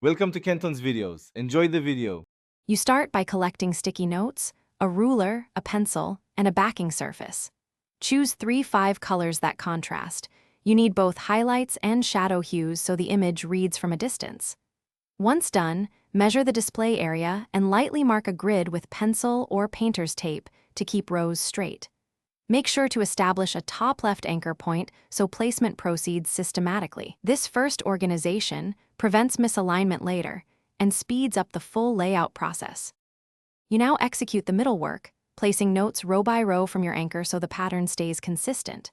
Welcome to Kenton's videos. Enjoy the video. You start by collecting sticky notes, a ruler, a pencil, and a backing surface. Choose 3-5 colors that contrast. You need both highlights and shadow hues so the image reads from a distance. Once done, measure the display area and lightly mark a grid with pencil or painter's tape to keep rows straight. Make sure to establish a top left anchor point so placement proceeds systematically. This first organization prevents misalignment later and speeds up the full layout process. You now execute the middle work, placing notes row by row from your anchor so the pattern stays consistent.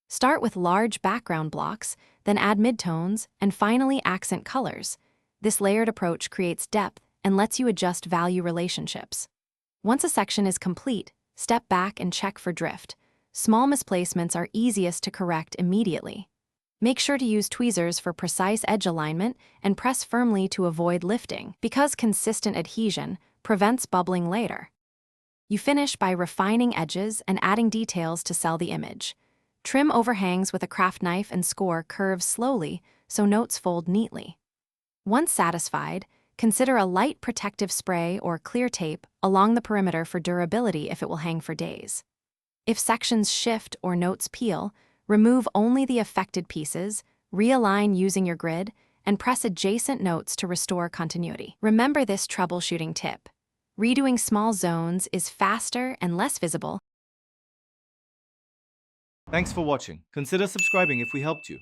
Start with large background blocks, then add midtones, and finally accent colors. This layered approach creates depth and lets you adjust value relationships. Once a section is complete, step back and check for drift. Small misplacements are easiest to correct immediately. Make sure to use tweezers for precise edge alignment and press firmly to avoid lifting, because consistent adhesion prevents bubbling later. You finish by refining edges and adding details to sell the image. Trim overhangs with a craft knife and score curves slowly so notes fold neatly. Once satisfied, consider a light protective spray or clear tape along the perimeter for durability if it will hang for days. If sections shift or notes peel, remove only the affected pieces, realign using your grid, and press adjacent notes to restore continuity. Remember this troubleshooting tip. Redoing small zones is faster and less visible. Thanks for watching. Consider subscribing if we helped you.